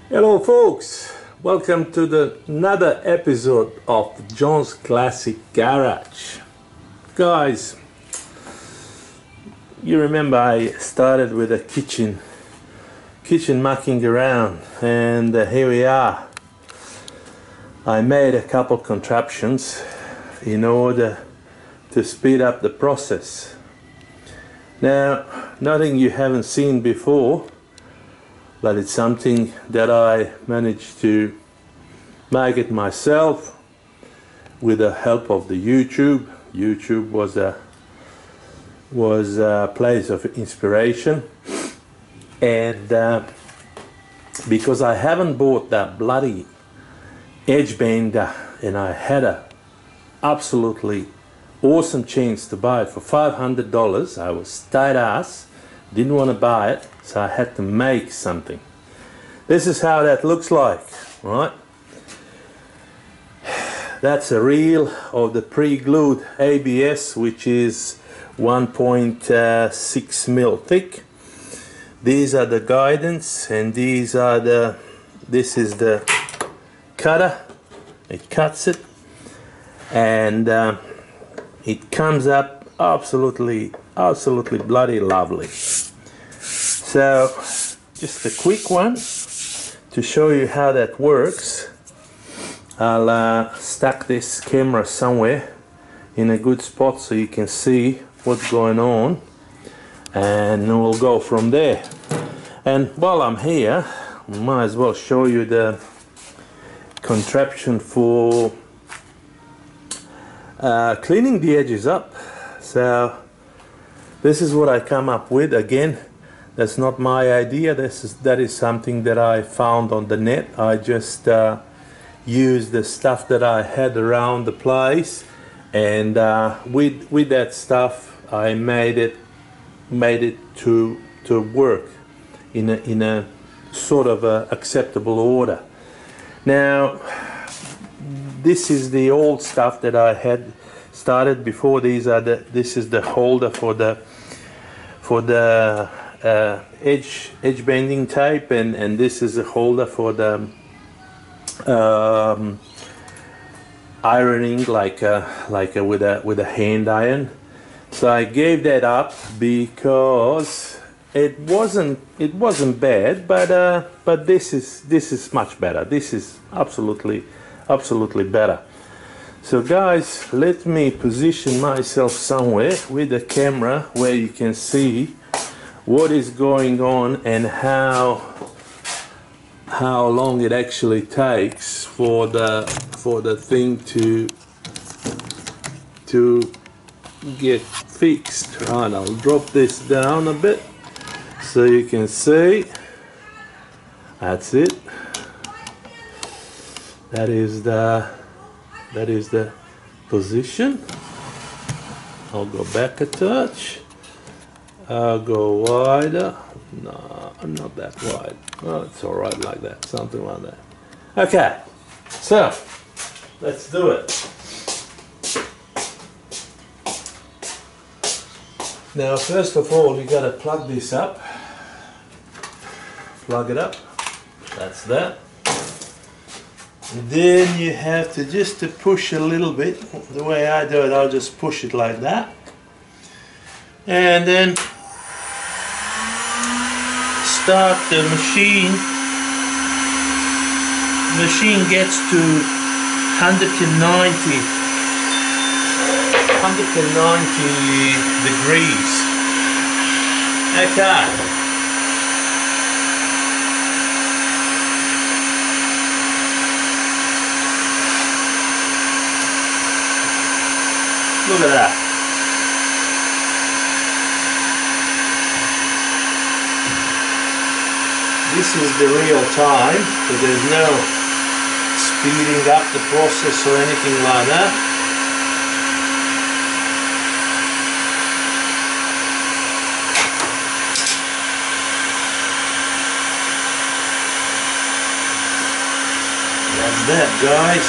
Hello folks, welcome to another episode of John's Classic Garage. Guys, you remember I started with a kitchen mucking around, and here we are. I made a couple contraptions in order to speed up the process. Now, nothing you haven't seen before, but it's something that I managed to make it myself with the help of the YouTube. YouTube was a place of inspiration, and because I haven't bought that bloody edge bender, and I had a absolutely awesome chance to buy it for $500. I was tight ass, didn't want to buy it, so I had to make something. This is how that looks like, right? That's a reel of the pre-glued ABS, which is 1.6 mil thick. These are the guidance, and this is the cutter. It cuts it, and it comes up absolutely bloody lovely. So just a quick one to show you how that works. I'll stack this camera somewhere in a good spot so you can see what's going on, and we'll go from there. And while I'm here, might as well show you the contraption for cleaning the edges up. So this is what I come up with. Again, that's not my idea. That is something that I found on the net. I just used the stuff that I had around the place, and with that stuff I made it to work in a sort of a acceptable order. Now, this is the old stuff that I had started before. This is the holder for the edge bending tape, and this is a holder for the ironing, like with a hand iron. So I gave that up because it wasn't bad, but this is much better. This is absolutely better. So guys, let me position myself somewhere with the camera where you can see what is going on and how long it actually takes for the thing to get fixed. Right, I'll drop this down a bit so you can see. That's it. That is the position. I'll go back a touch. I'll go wider. No, not that wide. Oh, it's all right like that, something like that. Okay, so let's do it. Now, first of all, you got to plug this up. Plug it up. That's that. And then you have to just push a little bit. The way I do it, I'll just push it like that, and then start the machine. The machine gets to 190 degrees. Okay. Look at that. This is the real time, so there's no speeding up the process or anything like that. That's that, guys.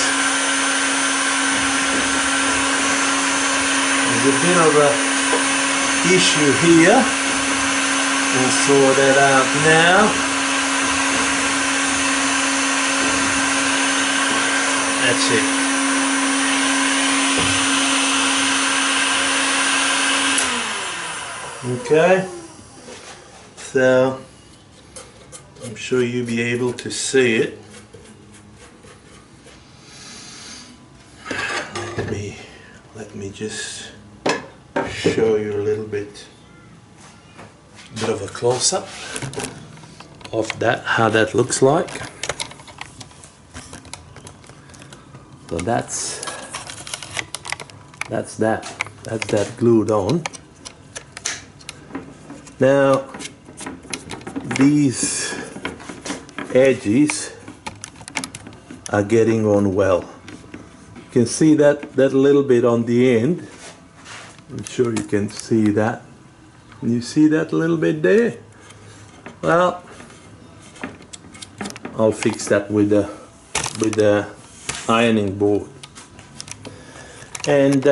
There's a bit of a issue here. We'll sort that out now. That's it. Okay, so I'm sure you'll be able to see it. Let me just show you a little bit of a close-up of that, how that looks like. So that's that glued on. Now these edges are getting on well. You can see that little bit on the end. I'm sure you can see that. You see that little bit there? Well, I'll fix that with the ironing board. And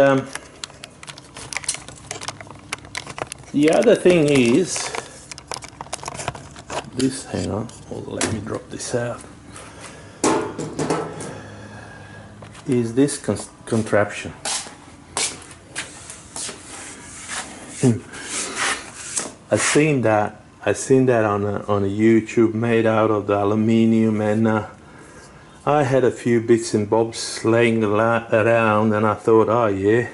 the other thing is this. Hang on, let me drop this out. Is this contraption. I seen that on a YouTube, made out of the aluminium, and I had a few bits and bobs laying around, and I thought, oh yeah,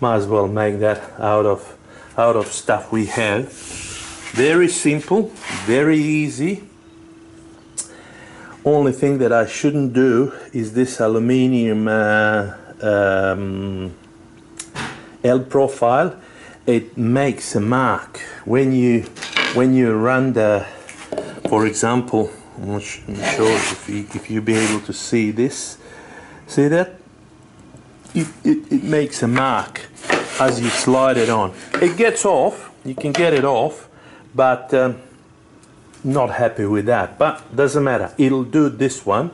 might as well make that out of stuff we have. Very simple, very easy. Only thing that I shouldn't do is this aluminium L profile. It makes a mark when you run the, for example, I'm not sure if you be able to see this. See that? It makes a mark as you slide it on. It gets off. You can get it off, but not happy with that. But doesn't matter. It'll do this one.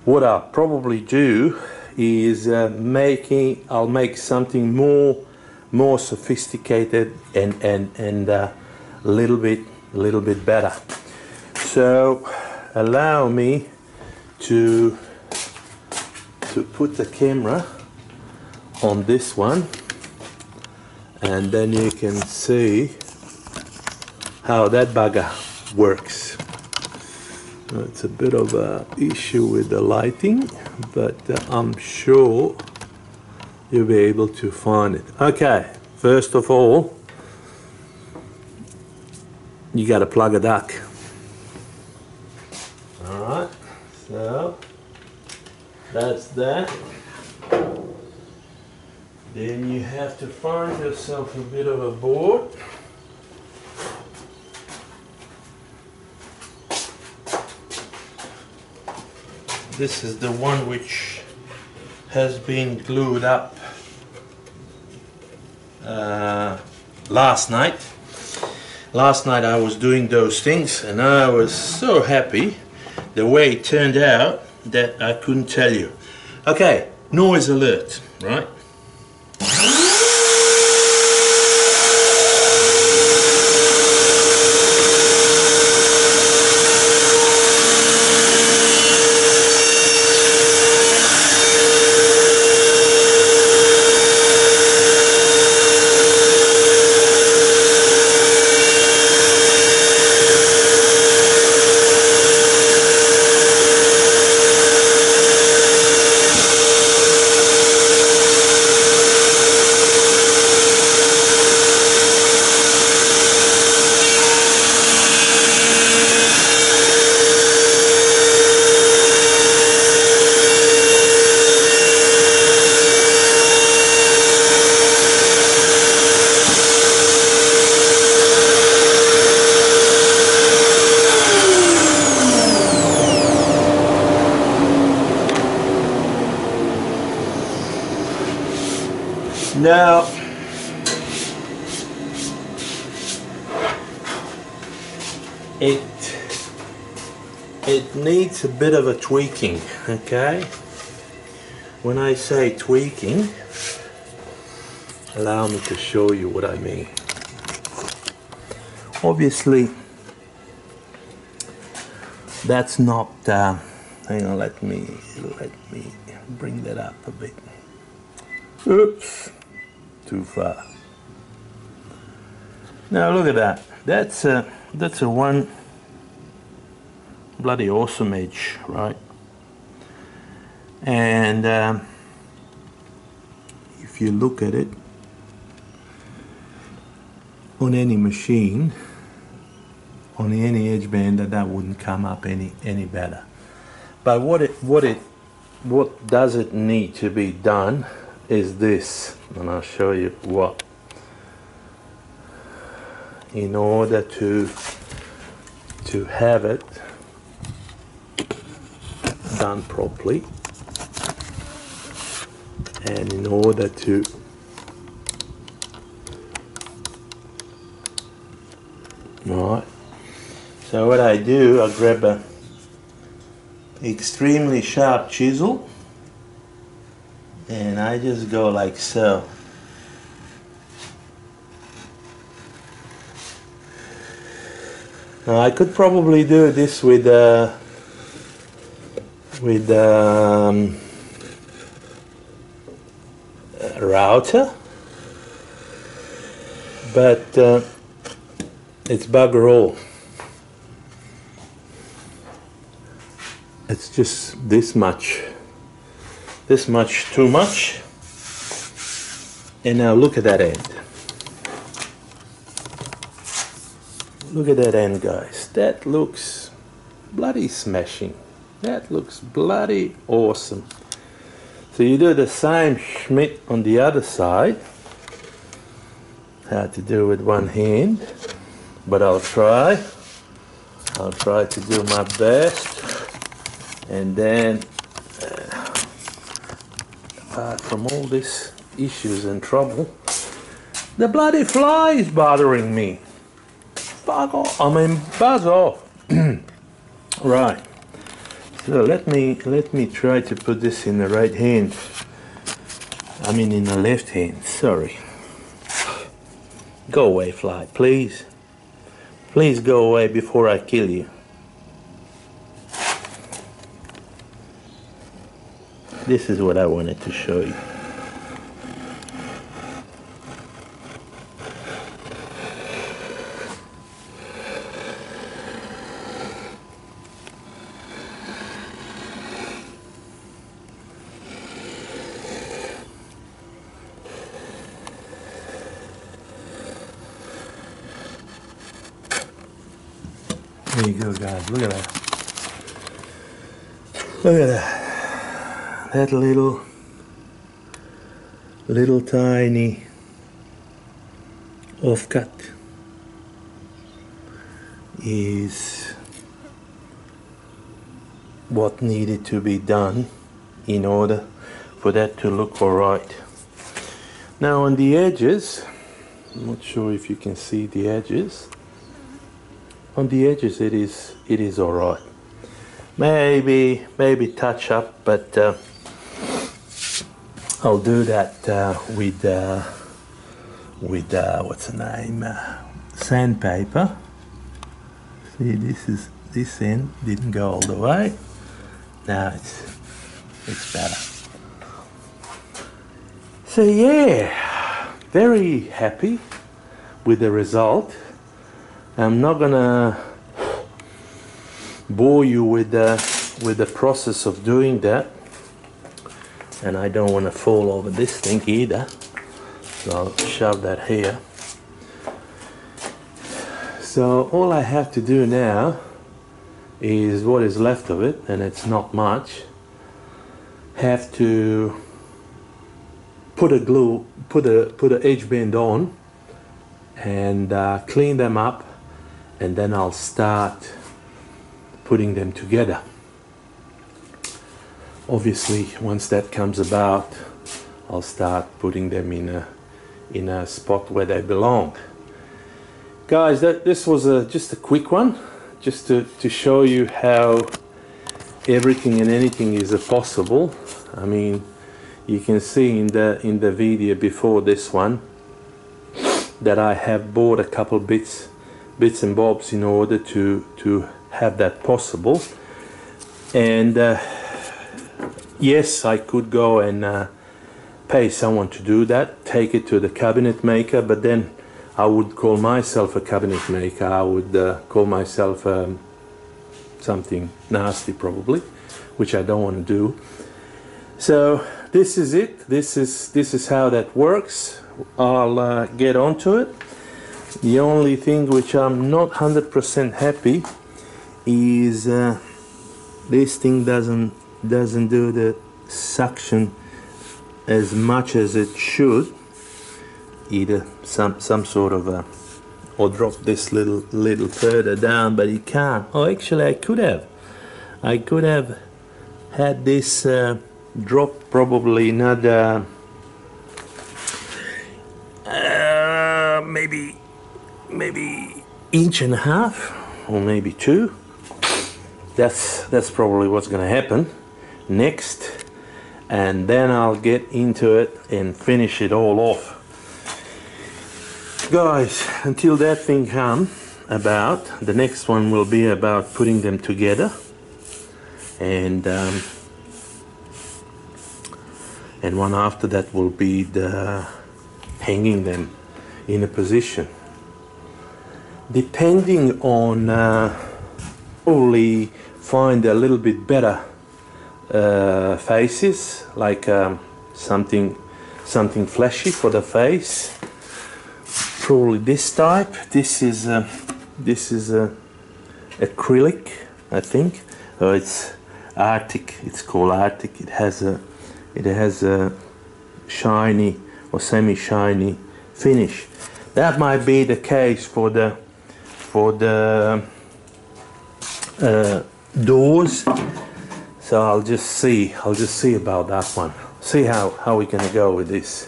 What I'll probably do is I'll make something more sophisticated and a little bit better. So allow me to put the camera on this one, and then you can see how that bugger works. It's a bit of an issue with the lighting, but I'm sure you'll be able to find it. Okay, first of all, you got to plug a duck. Alright, so that's that. Then you have to find yourself a bit of a board. This is the one which has been glued up last night. Last night I was doing those things and I was so happy the way it turned out that I couldn't tell you. Okay, noise alert, right? Now, it needs a bit of a tweaking, okay? When I say tweaking, allow me to show you what I mean. Obviously, that's not hang on, let me bring that up a bit. Oops, too far. Now look at that. That's a one bloody awesome edge, right? And if you look at it on any machine, on any edge band, that wouldn't come up any better. But what does it need to be done is this, and I'll show you what. In order to have it done properly, and in order to right, so what I do, I grab a extremely sharp chisel and I just go like so. Now I could probably do this with a router, but it's bugger all. It's just this much too much. And now look at that end. Look at that end, guys. That looks bloody smashing. That looks bloody awesome. So you do the same schmidt on the other side. Hard to do with one hand, but I'll try. I'll try to do my best. And then, apart from all these issues and trouble, the bloody fly is bothering me. Fuck off. I mean, buzz off. Right. So let me try to put this in the right hand. I mean in the left hand. Sorry. Go away, fly, please. Please go away before I kill you. This is what I wanted to show you. There you go, guys. Look at that. Look at that. That little tiny offcut is what needed to be done in order for that to look alright. Now on the edges, I'm not sure if you can see the edges. On the edges it is alright. Maybe touch up, but I'll do that with what's the name, sandpaper. See, this end didn't go all the way. Now it's better. So yeah, very happy with the result. I'm not gonna bore you with the process of doing that, and I don't want to fall over this thing either, so I'll shove that here. So all I have to do now is what is left of it, and it's not much. Have to put a edge band on and clean them up, and then I'll start putting them together. Obviously, once that comes about, I'll start putting them in a spot where they belong. Guys, this was just a quick one, just to show you how everything and anything is possible. I mean, you can see in the video before this one that I have bought a couple bits and bobs in order to have that possible. And yes, I could go and pay someone to do that, take it to the cabinet maker, but then I would call myself a cabinet maker. I would call myself something nasty probably, which I don't want to do. So this is it. This is how that works. I'll get onto it. The only thing which I'm not 100% happy is this thing doesn't do the suction as much as it should. Either some sort of or drop this little further down, but you can't. Oh, actually I could have had this drop probably another maybe inch and a half or maybe two. That's probably what's gonna happen next, and then I'll get into it and finish it all off. Guys, until that thing comes about, the next one will be about putting them together, and one after that will be the hanging them in a position. Depending on probably find a little bit better faces, like something flashy for the face. Probably this type. This is acrylic, I think. It's Arctic. It's called Arctic. It has a shiny or semi-shiny finish. That might be the case for the doors. So I'll just see about that one. See how we're gonna go with this.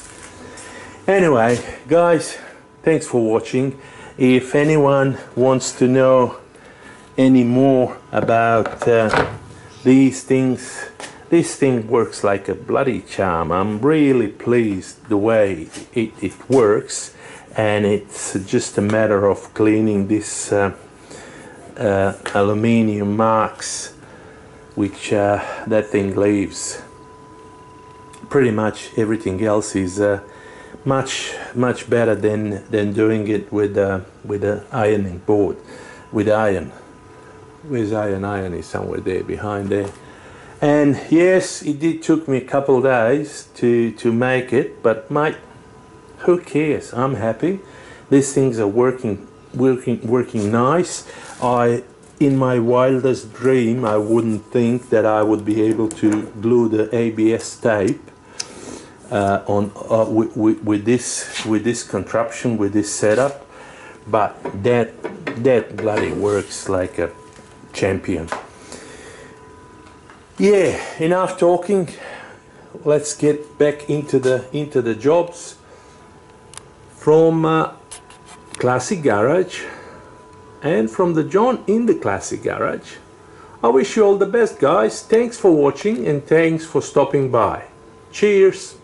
Anyway, guys, thanks for watching. If anyone wants to know any more about these things, this thing works like a bloody charm. I'm really pleased the way it works, and it's just a matter of cleaning this aluminium marks which that thing leaves. Pretty much everything else is much better than doing it with a ironing board, with iron. Where's iron? Iron is somewhere there behind there. And yes, it did took me a couple of days to make it, but mate, who cares? I'm happy. These things are working nice. In my wildest dream, I wouldn't think that I would be able to glue the ABS tape with this contraption, with this setup, but that bloody works like a champion. Yeah, enough talking. Let's get back into the jobs from Classic Garage and from the John in the Classic Garage. I wish you all the best, guys. Thanks for watching and thanks for stopping by. Cheers.